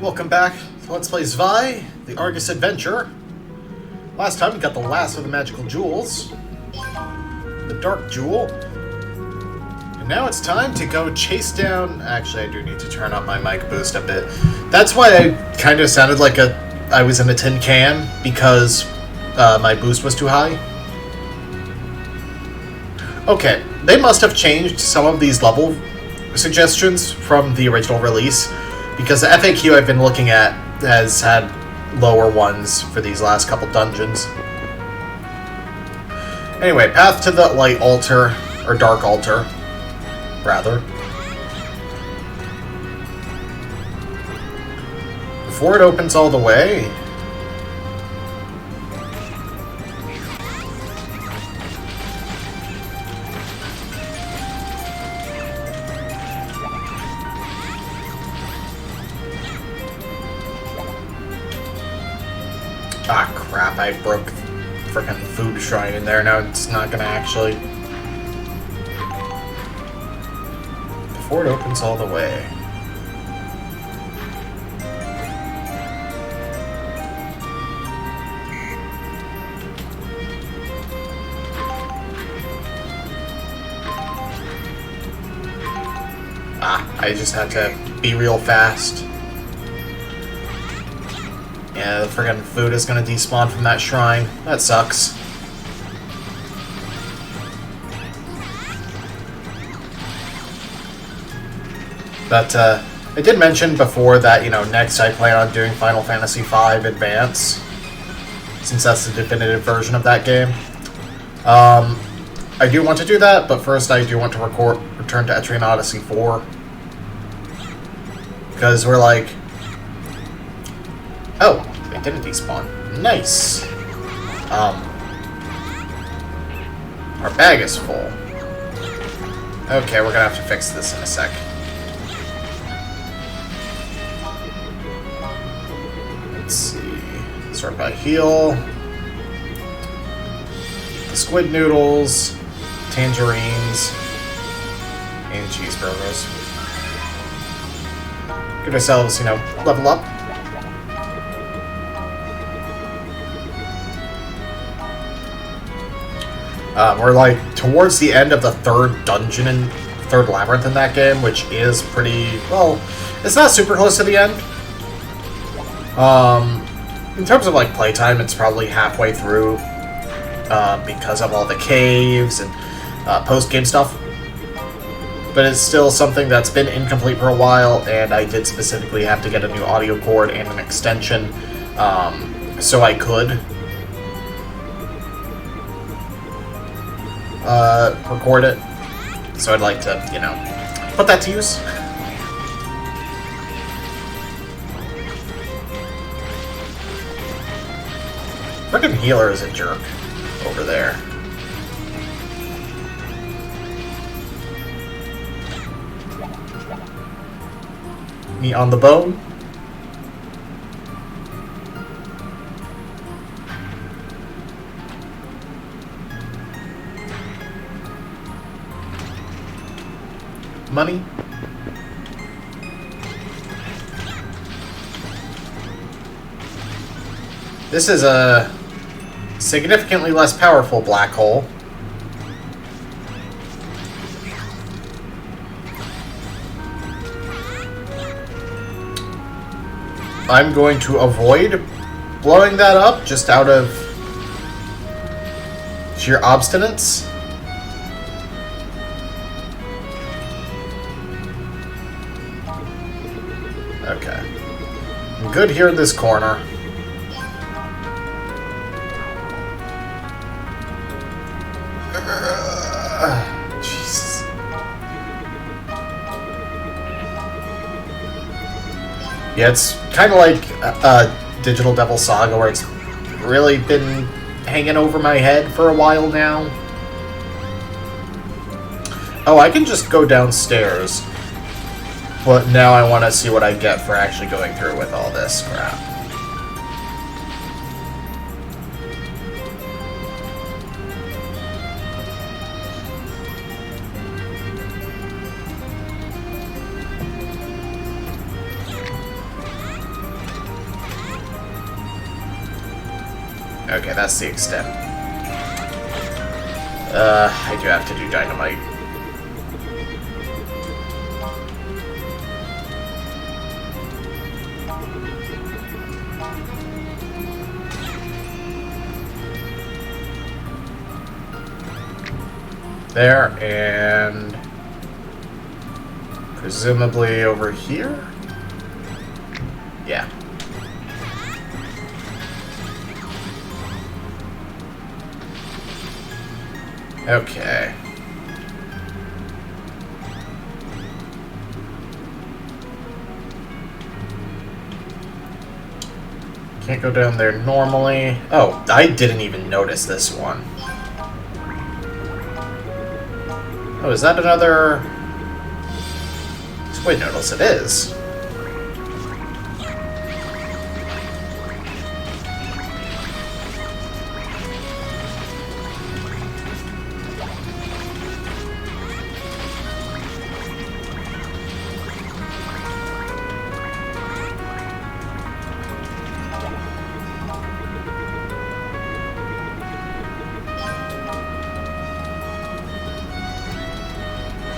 Welcome back to Let's Play Zwei The Arges adventure. Last time we got the last of the magical jewels, the dark jewel. And now it's time to go chase down... Actually, I do need to turn up my mic boost a bit. That's why I kind of sounded like I was in a tin can, because my boost was too high. Okay, they must have changed some of these level suggestions from the original release, because the FAQ I've been looking at has had lower ones for these last couple dungeons. Anyway, path to the light altar, or dark altar, rather. Before it opens all the way... Ah, crap, I broke frickin' food shrine in there. Now it's not gonna actually... Before it opens all the way. Ah, I just had to be real fast. Yeah, the friggin' food is gonna despawn from that shrine. That sucks. But, I did mention before that, next I plan on doing Final Fantasy V Advance, since that's the definitive version of that game. I do want to do that, but first I do want to return to Etrian Odyssey 4. Because we're like... Oh, they didn't despawn. Nice. Our bag is full. Okay, we're gonna have to fix this in a sec. Let's see. Sort by heal. The squid noodles, tangerines, and cheeseburgers. Give ourselves, level up. We're like towards the end of the third dungeon and third labyrinth in that game, which is pretty, well, it's not super close to the end. In terms of like playtime, it's probably halfway through because of all the caves and post-game stuff. But it's still something that's been incomplete for a while, and I did specifically have to get a new audio cord and an extension so I could record it. So I'd like to, put that to use. Frickin' healer is a jerk over there. Meat on the bone. Money. This is a significantly less powerful black hole. I'm going to avoid blowing that up just out of sheer obstinance. Okay. I'm good here in this corner. Jesus. Yeah, it's kind of like Digital Devil Saga, where it's really been hanging over my head for a while now. Oh, I can just go downstairs. But now I want to see what I get for actually going through with all this crap. Okay, that's the extent. I do have to do dynamite. There, and presumably over here? Yeah. Okay. Can't go down there normally. Oh, I didn't even notice this one. Oh, is that another squid noodles? It is.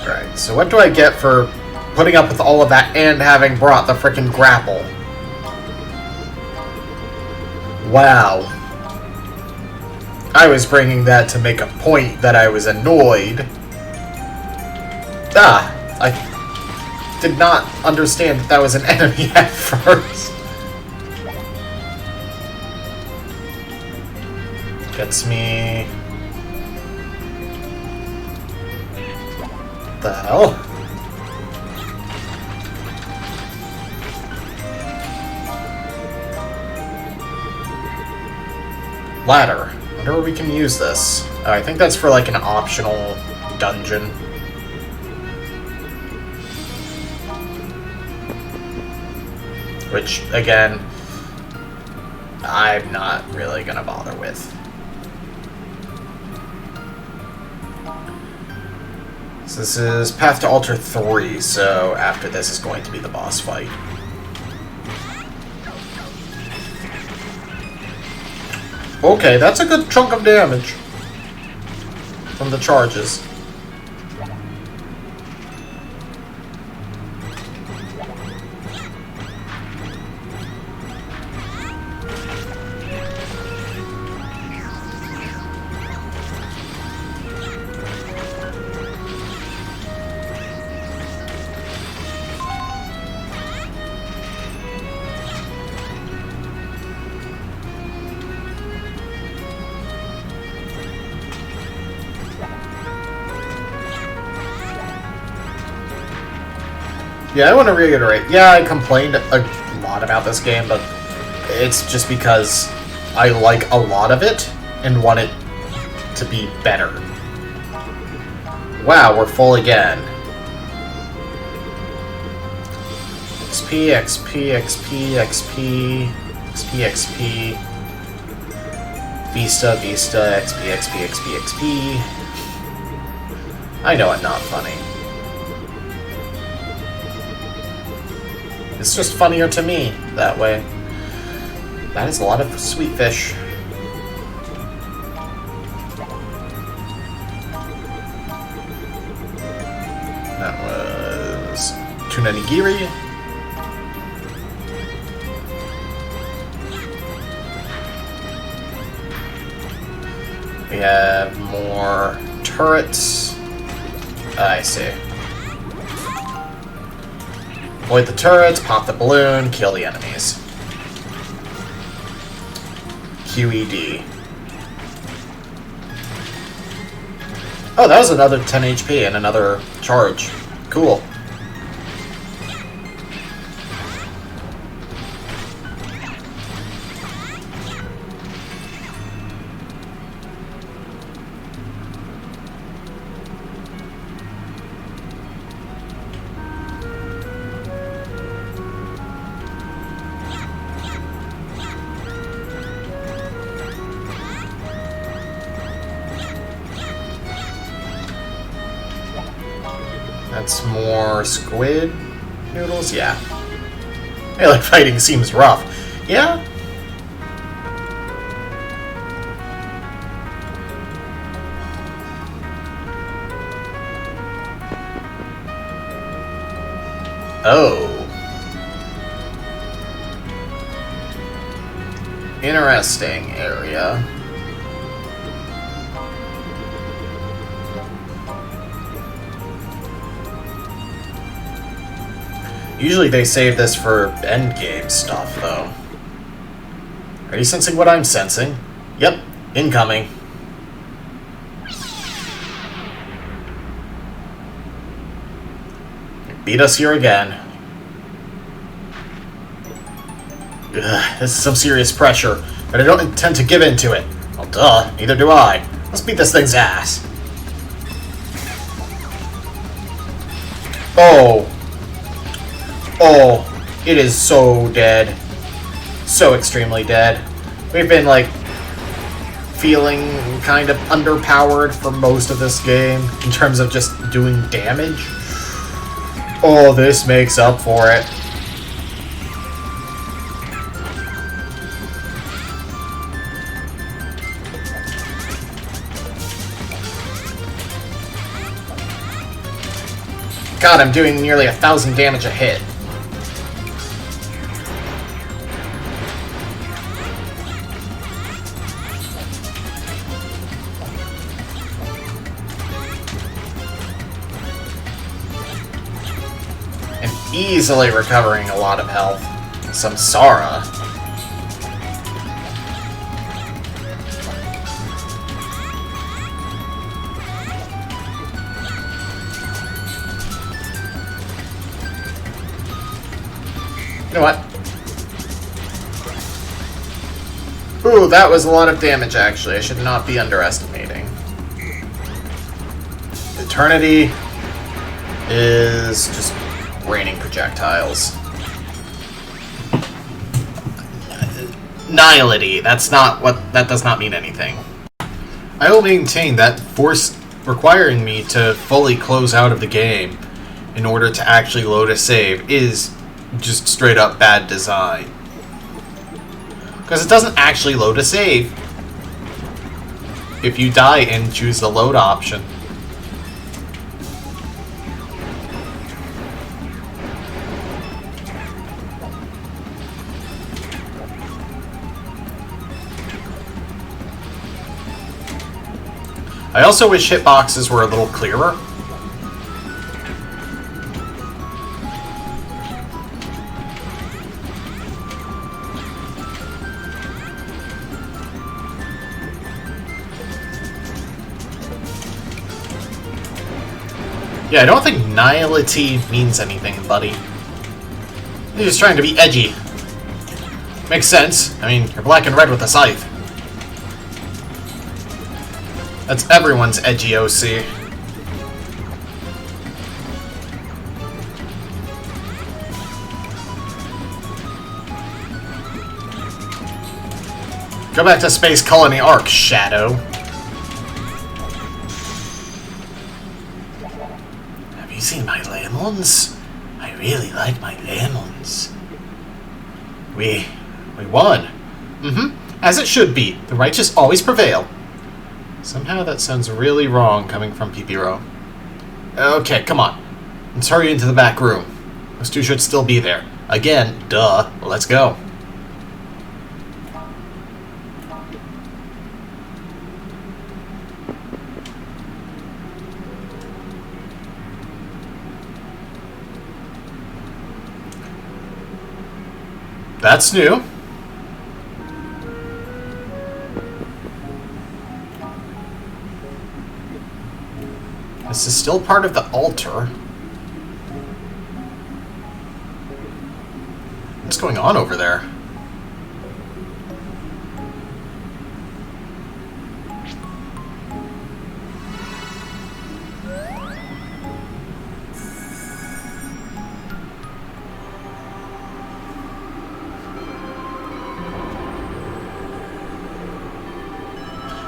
Right, so what do I get for putting up with all of that and having brought the frickin' grapple? Wow. I was bringing that to make a point that I was annoyed. Ah, I did not understand that was an enemy at first. Gets me... the hell? Ladder. I wonder where we can use this. I think that's for like an optional dungeon. Which, again, I'm not really gonna bother with. So this is Path to Altar 3, so after this is going to be the boss fight. Okay, that's a good chunk of damage from the charges. Yeah, I want to reiterate. Yeah, I complained a lot about this game, but it's just because I like a lot of it and want it to be better. Wow, we're full again. XP, XP, XP, XP, XP, XP. Vista, Vista, XP, XP, XP, XP. I know I'm not funny. It's just funnier to me that way. That is a lot of sweet fish. That was tuna nigiri. We have more turrets. I see. Avoid the turrets, pop the balloon, kill the enemies. QED. Oh, that was another 10 HP and another charge. Cool. That's more squid noodles? Yeah. Melee fighting seems rough. Yeah? Oh. Interesting area. Usually they save this for endgame stuff, though. Are you sensing what I'm sensing? Yep, incoming. Beat us here again. Ugh, this is some serious pressure, but I don't intend to give in to it. Well, duh, neither do I. Let's beat this thing's ass. Oh. Oh, it is so dead. So extremely dead. We've been, like, feeling kind of underpowered for most of this game in terms of just doing damage. Oh, this makes up for it. God, I'm doing nearly 1,000 damage a hit. And easily recovering a lot of health. Samsara. You know what? Ooh, that was a lot of damage, actually. I should not be underestimating. Eternity is just raining projectiles. Nihility. That's not what... That does not mean anything. I will maintain that force requiring me to fully close out of the game in order to actually load a save is just straight up bad design. Because it doesn't actually load a save if you die and choose the load option. I also wish hitboxes were a little clearer. Yeah, I don't think nihility means anything, buddy. You're just trying to be edgy. Makes sense. I mean, you're black and red with a scythe. That's everyone's edgy OC. Go back to Space Colony Arc, Shadow. Have you seen my lemons? I really like my lemons. We won. As it should be. The righteous always prevail. Somehow that sounds really wrong coming from Pipiro. Okay, come on. Let's hurry into the back room. Those two should still be there. Again, duh. Let's go. That's new. This is still part of the altar. What's going on over there?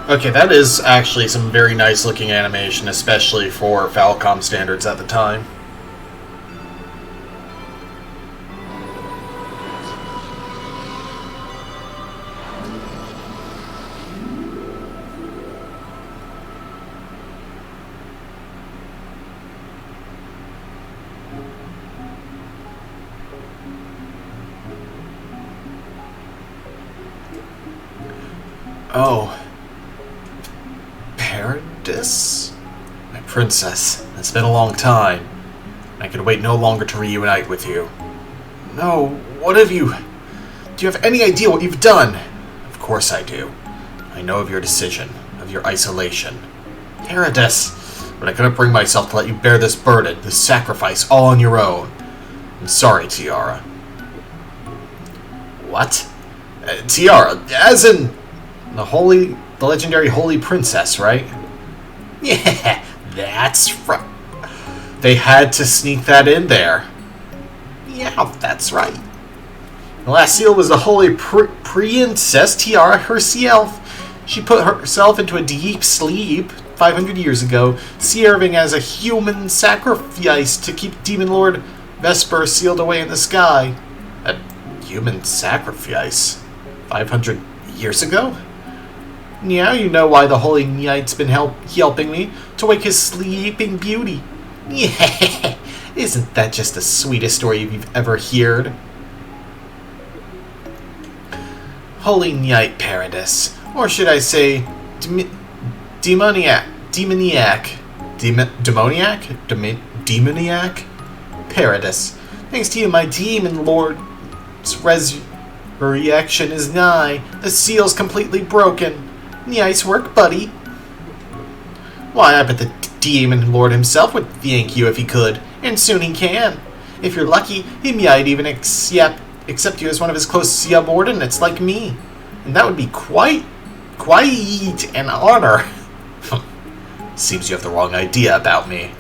Okay, that is actually some very nice looking animation, especially for Falcom standards at the time. Oh. Paradis? My princess. It's been a long time. I can wait no longer to reunite with you. No, what have you... Do you have any idea what you've done? Of course I do. I know of your decision, of your isolation. Paradis! But I couldn't bring myself to let you bear this burden, this sacrifice, all on your own. I'm sorry, Tiara. What? Tiara, as in the legendary holy princess, right? Yeah, that's right. They had to sneak that in there. Yeah, that's right. The last seal was the holy princess Tiara herself. She put herself into a deep sleep 500 years ago, serving as a human sacrifice to keep Demon Lord Vesper sealed away in the sky. A human sacrifice? 500 years ago? Now you know why the Holy Knight's been helping me to wake his sleeping beauty. Yeah, isn't that just the sweetest story you've ever heard? Holy Knight Paradis, or should I say, demoniac, Paradis. Thanks to you, my demon lord's resurrection is nigh. The seal's completely broken. Nice work, buddy. Why, I bet the demon lord himself would thank you if he could, and soon he can. If you're lucky, he might even accept you as one of his close subordinates like me. And that would be quite an honor. Seems you have the wrong idea about me.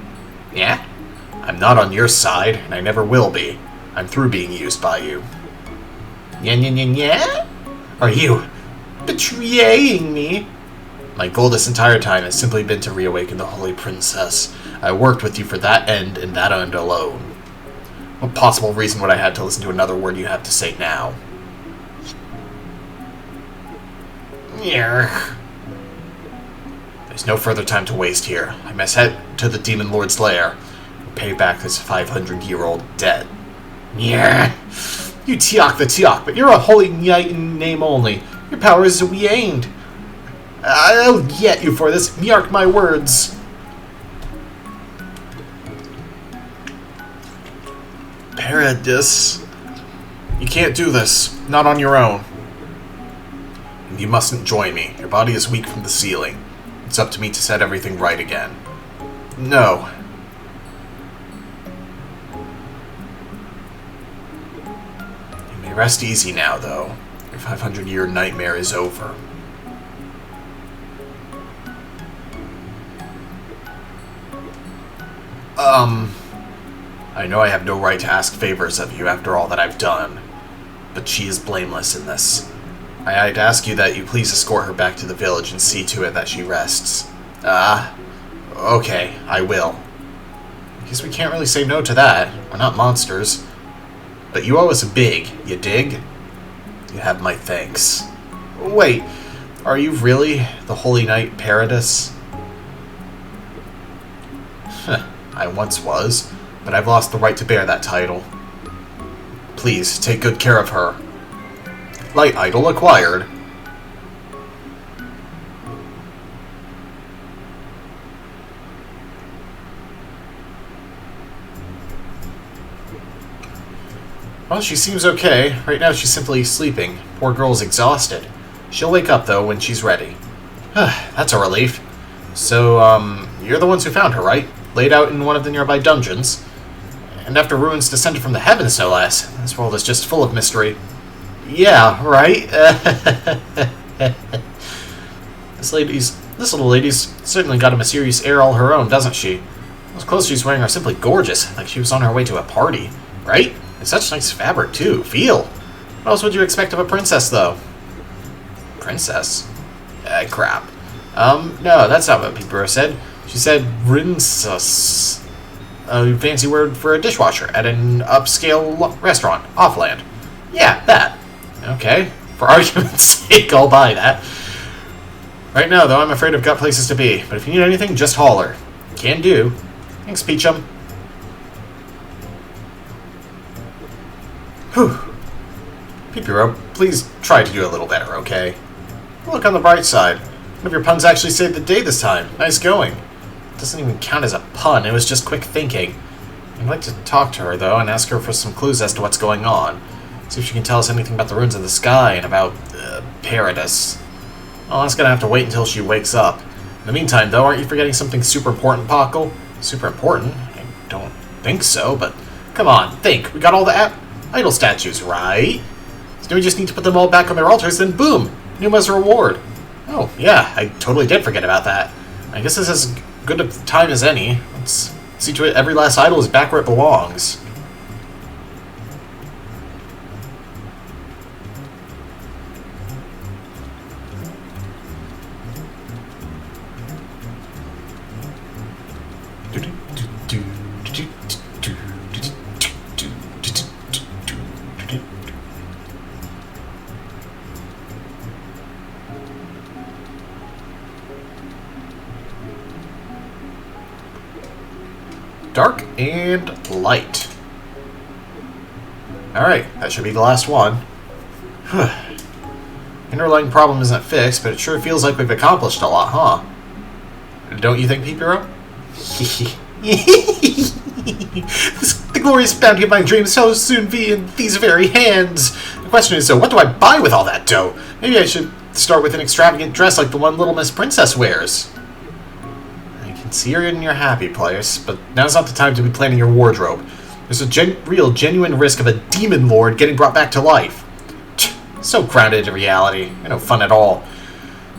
Yeah? I'm not on your side, and I never will be. I'm through being used by you. Yeah? Are you betraying me? My goal this entire time has simply been to reawaken the Holy Princess. I worked with you for that end, and that end alone. What possible reason would I have to listen to another word you have to say now? Yeah. There's no further time to waste here. I must head to the Demon Lord's lair and pay back this 500-year-old debt. Yeah. You Tiok the Tiok, but you're a holy knight in name only. Your power is aimed. I'll get you for this. Mark my words. Paradis. You can't do this. Not on your own. And you mustn't join me. Your body is weak from the sealing. It's up to me to set everything right again. No. You may rest easy now, though. Your 500-year nightmare is over. I know I have no right to ask favors of you after all that I've done, but she is blameless in this. I'd ask you that you please escort her back to the village and see to it that she rests. Okay, I will. I guess we can't really say no to that. We're not monsters. But you owe us a big, you dig? You have my thanks. Wait, are you really the Holy Knight Paradis? I once was, but I've lost the right to bear that title. Please, take good care of her. Light idol acquired. Well, she seems okay. Right now she's simply sleeping. Poor girl's exhausted. She'll wake up, though, when she's ready. That's a relief. So, you're the ones who found her, right? Laid out in one of the nearby dungeons. And after ruins descended from the heavens, no less. This world is just full of mystery. Yeah, right? This little lady's certainly got a mysterious air all her own, doesn't she? Those clothes she's wearing are simply gorgeous, like she was on her way to a party, right? And such nice fabric, too. Feel. What else would you expect of a princess, though? Princess? Crap. No, that's not what Pete said. She said princess. A fancy word for a dishwasher at an upscale restaurant, offland. Yeah, that. Okay. For argument's sake, I'll buy that. Right now, though, I'm afraid I've got places to be. But if you need anything, just holler. Can do. Thanks, Peachum. Whew. Peepiro, please try to do a little better, okay? Look on the bright side. One of your puns actually saved the day this time. Nice going. It doesn't even count as a pun, it was just quick thinking. I'd like to talk to her, though, and ask her for some clues as to what's going on. See if she can tell us anything about the ruins in the sky and about, Paradis. Well, that's gonna have to wait until she wakes up. In the meantime, though, aren't you forgetting something super important, Paco? Super important? I don't think so, but come on, think. We got all the idol statues, right? So we just need to put them all back on their altars, then boom! Numa's reward. Oh, yeah, I totally did forget about that. I guess this is as good a time as any. Let's see to it every last idol is back where it belongs. Dark and light. Alright, that should be the last one. Underlying problem isn't fixed, but it sure feels like we've accomplished a lot, huh? Don't you think, Pipero? The glorious bounty of my dreams shall soon be in these very hands. The question is, so what do I buy with all that dough? Maybe I should start with an extravagant dress like the one Little Miss Princess wears. See, you're in your happy place, but now's not the time to be planning your wardrobe. There's a genuine risk of a demon lord getting brought back to life. So grounded in reality. No fun at all.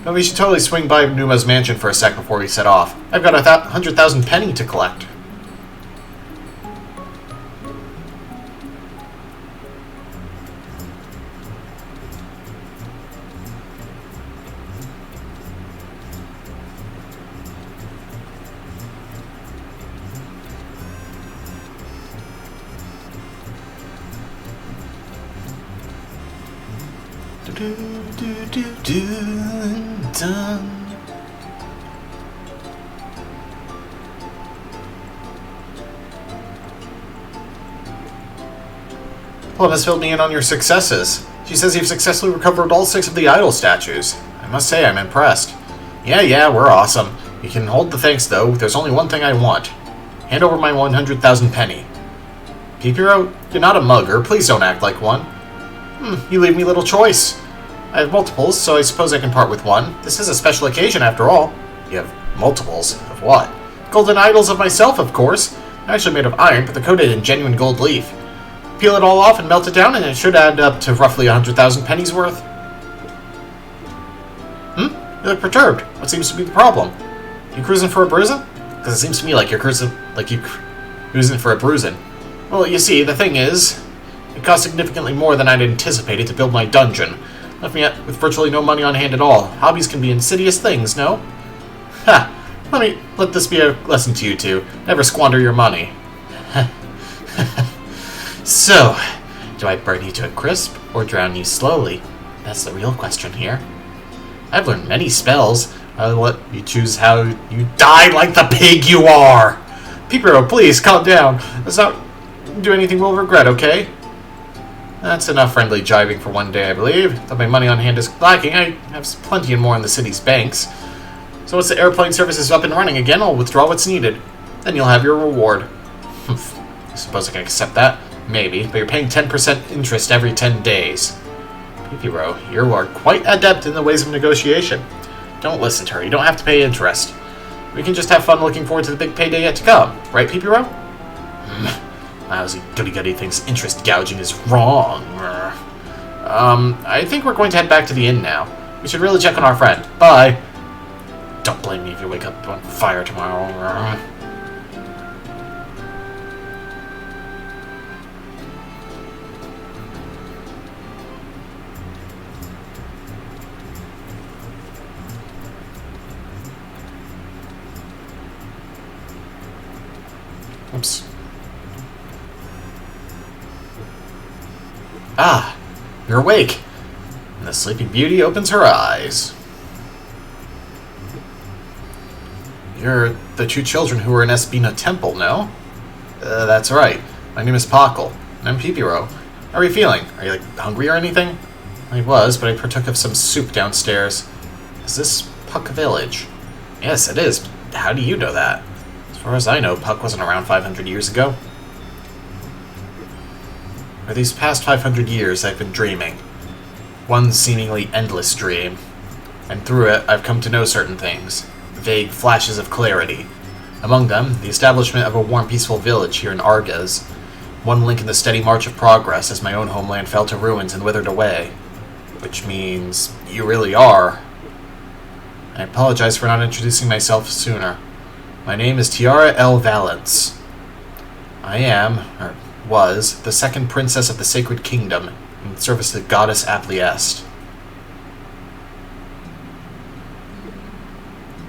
But we should totally swing by Numa's mansion for a sec before we set off. I've got 100,000 penny to collect. Done. Paula has filled me in on your successes. She says you've successfully recovered all 6 of the idol statues. I must say I'm impressed. Yeah, we're awesome. You can hold the thanks, though. There's only one thing I want. Hand over my 100,000 penny. Pipero, you're not a mugger. Please don't act like one. You leave me little choice. I have multiples, so I suppose I can part with one. This is a special occasion, after all. You have multiples? Of what? Golden idols of myself, of course. They're actually made of iron, but they're coated in genuine gold leaf. Peel it all off and melt it down, and it should add up to roughly 100,000 pennies worth. You look perturbed. What seems to be the problem? You cruising for a bruising? Because it seems to me like you're cruising for a bruising. Well, you see, the thing is, it cost significantly more than I'd anticipated to build my dungeon. Left me with virtually no money on hand at all. Hobbies can be insidious things, no? Ha! Let this be a lesson to you two. Never squander your money. So, do I burn you to a crisp, or drown you slowly? That's the real question here. I've learned many spells. I'll let you choose how you die like the pig you are! Pipero, please, calm down. Let's not do anything we'll regret, okay? That's enough friendly jibing for one day, I believe. Though my money on hand is lacking, I have plenty and more in the city's banks. So once the airplane service is up and running again, I'll withdraw what's needed. Then you'll have your reward. I suppose I can accept that. Maybe, but you're paying 10% interest every 10 days. Pipero, you are quite adept in the ways of negotiation. Don't listen to her. You don't have to pay interest. We can just have fun looking forward to the big payday yet to come. Right, Pipero? Lousy goody-goody thinks interest gouging is wrong. I think we're going to head back to the inn now. We should really check on our friend. Bye. Don't blame me if you wake up on fire tomorrow. Oops. Ah, you're awake. And the Sleeping Beauty opens her eyes. You're the 2 children who were in Espina Temple, no? That's right. My name is Pakal, and I'm Pipero. How are you feeling? Are you, hungry or anything? I was, but I partook of some soup downstairs. Is this Puck Village? Yes, it is. How do you know that? As far as I know, Puck wasn't around 500 years ago. For these past 500 years, I've been dreaming. One seemingly endless dream. And through it, I've come to know certain things. Vague flashes of clarity. Among them, the establishment of a warm, peaceful village here in Arges. One link in the steady march of progress as my own homeland fell to ruins and withered away. Which means you really are. I apologize for not introducing myself sooner. My name is Tiara L. Valence. I am, or was, the second princess of the Sacred Kingdom, in service to the goddess Apliest.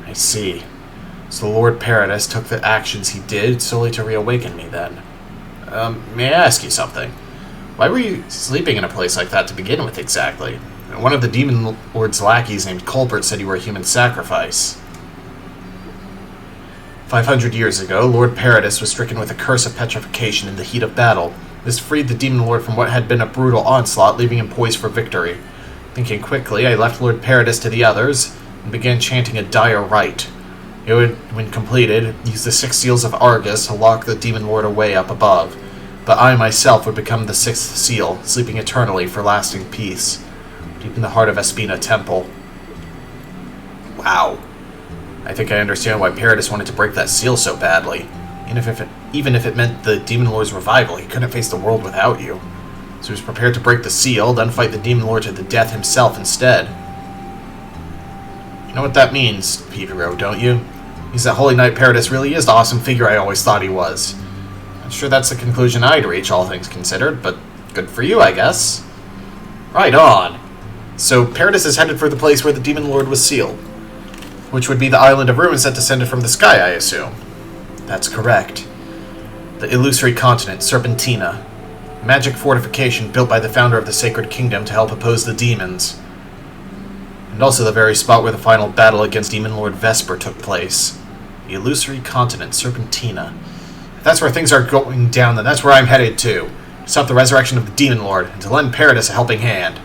I see. So Lord Paradis took the actions he did solely to reawaken me, then. May I ask you something? Why were you sleeping in a place like that to begin with, exactly? One of the Demon Lord's lackeys named Colbert said you were a human sacrifice. 500 years ago, Lord Paradis was stricken with a curse of petrification in the heat of battle. This freed the Demon Lord from what had been a brutal onslaught, leaving him poised for victory. Thinking quickly, I left Lord Paradis to the others, and began chanting a dire rite. It would, when completed, use the 6 seals of Argus to lock the Demon Lord away up above. But I myself would become the 6th seal, sleeping eternally for lasting peace, deep in the heart of Espina Temple. Wow. I think I understand why Paradis wanted to break that seal so badly. Even if it meant the Demon Lord's revival, he couldn't face the world without you. So he was prepared to break the seal, then fight the Demon Lord to the death himself instead. You know what that means, Piviro, don't you? Means that Holy Knight Paradis really is the awesome figure I always thought he was. Not sure that's the conclusion I'd reach, all things considered, but good for you, I guess. Right on. So Paradis is headed for the place where the Demon Lord was sealed, which would be the island of ruins that descended from the sky, I assume. That's correct. The illusory continent, Serpentina. A magic fortification built by the founder of the Sacred Kingdom to help oppose the demons. And also the very spot where the final battle against Demon Lord Vesper took place. The illusory continent, Serpentina. If that's where things are going down, then that's where I'm headed to stop the resurrection of the Demon Lord, and to lend Paradis a helping hand.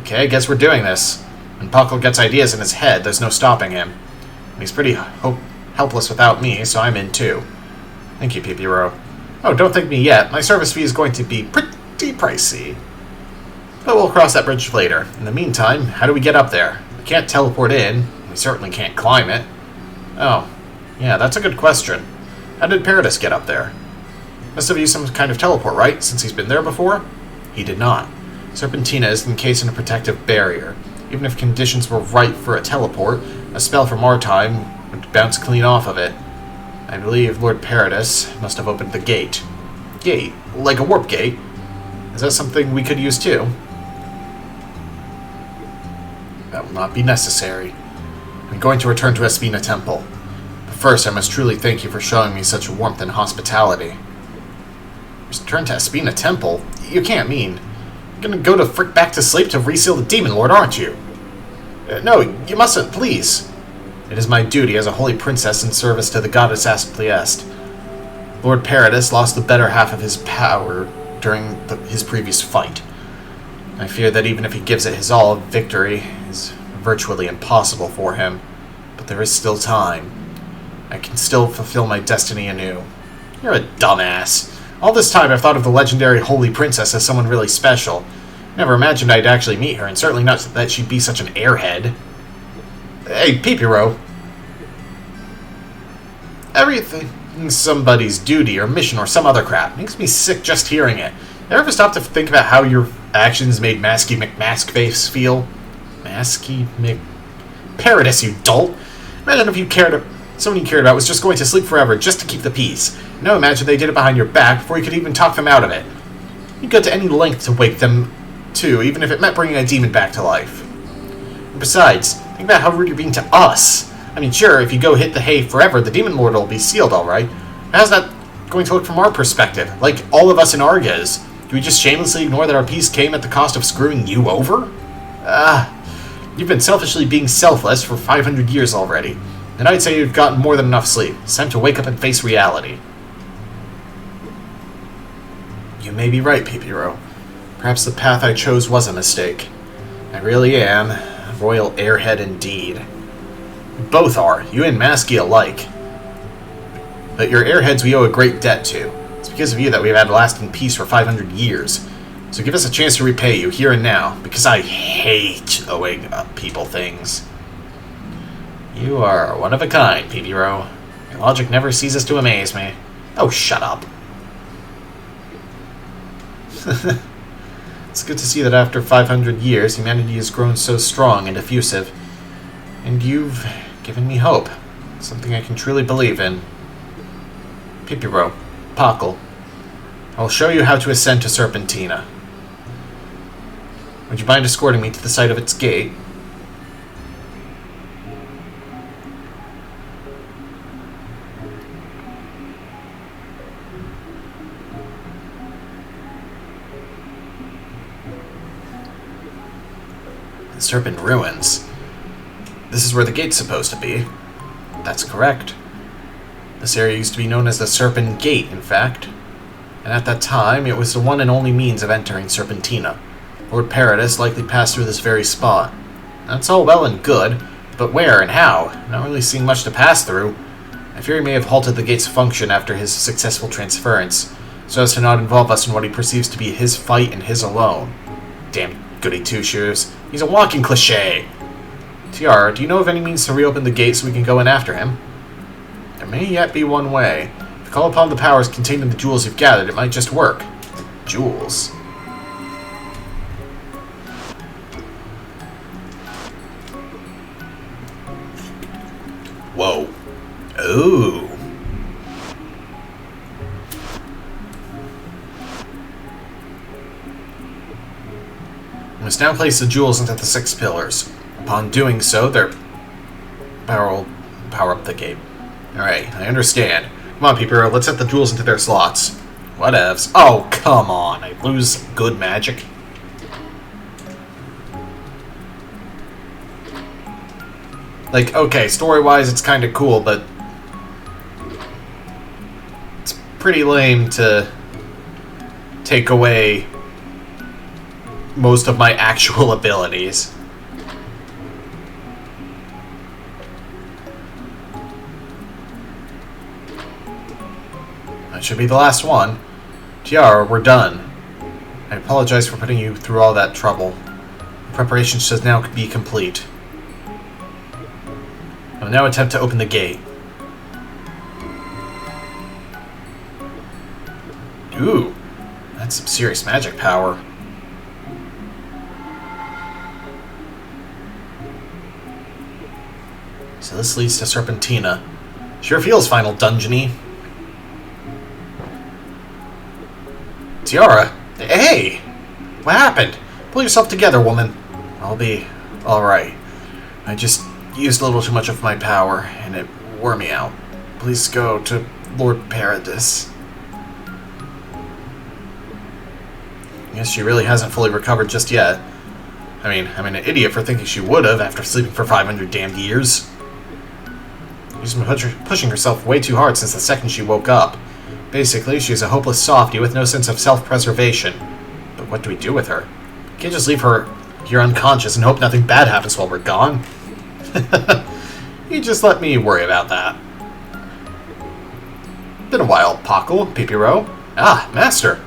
Okay, I guess we're doing this. When Puckle gets ideas in his head, there's no stopping him. And he's pretty helpless without me, so I'm in too. Thank you, Pipiro. Oh, don't thank me yet. My service fee is going to be pretty pricey. But we'll cross that bridge later. In the meantime, how do we get up there? We can't teleport in. We certainly can't climb it. Oh, yeah, that's a good question. How did Paradis get up there? Must have used some kind of teleport, right? Since he's been there before? He did not. Serpentina is encased in a protective barrier. Even if conditions were right for a teleport, a spell from our time would bounce clean off of it. I believe Lord Paradis must have opened the gate. Gate? Like a warp gate? Is that something we could use too? That will not be necessary. I'm going to return to Espina Temple. But first, I must truly thank you for showing me such warmth and hospitality. Return to Espina Temple? You can't mean. You're gonna go to frick back to sleep to reseal the Demon Lord, aren't you? No, you mustn't, please. It is my duty as a holy princess in service to the goddess Apliest. Lord Paradis lost the better half of his power during his previous fight. I fear that even if he gives it his all, victory is virtually impossible for him. But there is still time. I can still fulfill my destiny anew. You're a dumbass. All this time I've thought of the legendary Holy Princess as someone really special. Never imagined I'd actually meet her, and certainly not that she'd be such an airhead. Hey, Pipiro. Everything somebody's duty or mission or some other crap makes me sick just hearing it. Ever stop to think about how your actions made Masky McMaskface feel? Masky Mc... Paradis, you dolt! Imagine if someone you cared about was just going to sleep forever just to keep the peace. Now imagine they did it behind your back before you could even talk them out of it. You'd go to any length to wake them too, even if it meant bringing a demon back to life. And besides, think about how rude you're being to us. I mean, sure, if you go hit the hay forever, the Demon Lord will be sealed, alright. How's that going to look from our perspective? Like all of us in Arges? Do we just shamelessly ignore that our peace came at the cost of screwing you over? You've been selfishly being selfless for 500 years already, and I'd say you've gotten more than enough sleep. It's time to wake up and face reality. You may be right, Pipiro. Perhaps the path I chose was a mistake. I really am royal airhead indeed. Both are, you and Maskey alike. But your airheads we owe a great debt to. It's because of you that we've had lasting peace for 500 years. So give us a chance to repay you, here and now, because I hate owing people things. You are one of a kind, Pipiro. Your logic never ceases to amaze me. Oh, shut up. It's good to see that after 500 years, humanity has grown so strong and effusive. And you've given me hope. Something I can truly believe in. Pipiro, Pakal, I'll show you how to ascend to Serpentina. Would you mind escorting me to the site of its gate? The Serpent Ruins. This is where the gate's supposed to be. That's correct. This area used to be known as the Serpent Gate, in fact. And at that time, it was the one and only means of entering Serpentina. Lord Paradis likely passed through this very spot. That's all well and good, but where and how? Not really seeing much to pass through. I fear he may have halted the gate's function after his successful transference, so as to not involve us in what he perceives to be his fight and his alone. Damn goody two-shoes. He's a walking cliché! Tiara, do you know of any means to reopen the gate so we can go in after him? There may yet be one way. If you call upon the powers contained in the jewels you've gathered, it might just work. Jewels. Whoa. Ooh. We must now place the jewels into the 6 pillars. Upon doing so, their power will power up the gate. Alright, I understand. Come on, Pipiro, let's set the jewels into their slots. Whatevs. Oh, come on. I lose good magic. Like, okay, story-wise, it's kind of cool, but it's pretty lame to take away most of my actual abilities. That should be the last one. Tiara, we're done. I apologize for putting you through all that trouble. The preparation should now be complete. I will now attempt to open the gate. Ooh, that's some serious magic power. So this leads to Serpentina. Sure feels final dungeony. Tiara, hey! What happened? Pull yourself together, woman. I'll be alright. I just used a little too much of my power, and it wore me out. Please go to Lord Paradis. Guess she really hasn't fully recovered just yet. I mean, I'm an idiot for thinking she would have after sleeping for 500 damned years. She's been pushing herself way too hard since the second she woke up. Basically, she's a hopeless softie with no sense of self-preservation. But what do we do with her? We can't just leave her here unconscious and hope nothing bad happens while we're gone. You just let me worry about that. Been a while, Pakal, Pipiro. Ah, Master.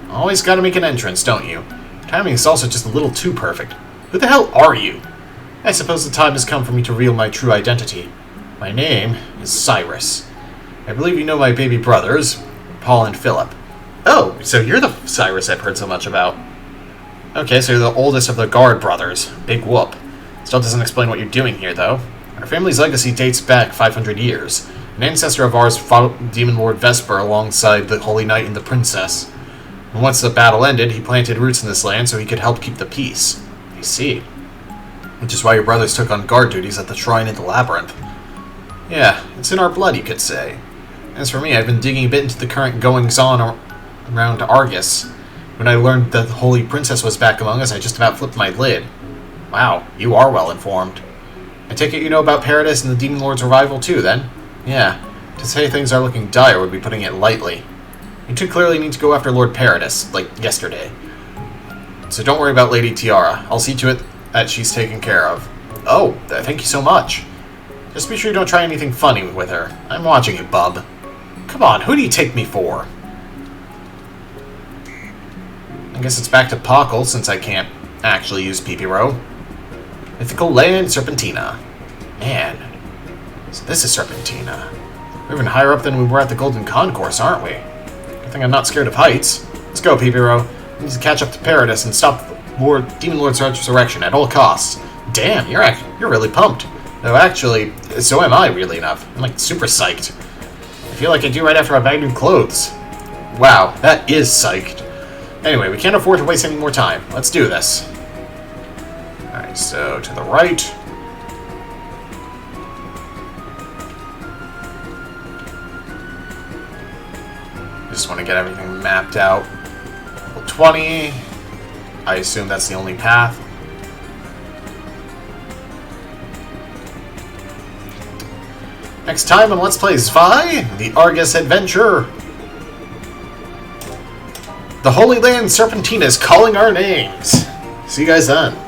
Always gotta make an entrance, don't you? Timing is also just a little too perfect. Who the hell are you? I suppose the time has come for me to reveal my true identity. My name is Cyrus. I believe you know my baby brothers, Paul and Philip. Oh, so you're the Cyrus I've heard so much about. Okay, so you're the oldest of the Guard brothers. Big whoop. Still doesn't explain what you're doing here, though. Our family's legacy dates back 500 years. An ancestor of ours fought Demon Lord Vesper alongside the Holy Knight and the Princess. And once the battle ended, he planted roots in this land so he could help keep the peace. I see. Which is why your brothers took on guard duties at the shrine in the labyrinth. Yeah, it's in our blood, you could say. As for me, I've been digging a bit into the current goings-on around Argus. When I learned that the Holy Princess was back among us, I just about flipped my lid. Wow, you are well informed. I take it you know about Paradis and the Demon Lord's revival too, then? Yeah, to say things are looking dire would be putting it lightly. You two clearly need to go after Lord Paradis, like yesterday. So don't worry about Lady Tiara. I'll see to it that she's taken care of. Oh, thank you so much. Just be sure you don't try anything funny with her. I'm watching you, bub. Come on, who do you take me for? I guess it's back to Pockle, since I can't actually use Pipiro. Mythical Land Serpentina. Man, so this is Serpentina. We're even higher up than we were at the Golden Concourse, aren't we? I think I'm not scared of heights. Let's go, Pipiro. We need to catch up to Paradis and stop Demon Lord's resurrection at all costs. Damn, you're really pumped. Though actually, so am I, weirdly enough. I'm like super psyched. I feel like I do right after I buy new clothes. Wow, that is psyched. Anyway, we can't afford to waste any more time. Let's do this. Alright, so to the right. Just want to get everything mapped out. Level 20. I assume that's the only path. Next time on Let's Play Zwei The Arges Adventure. The Holy Land Serpentina is calling our names. See you guys then.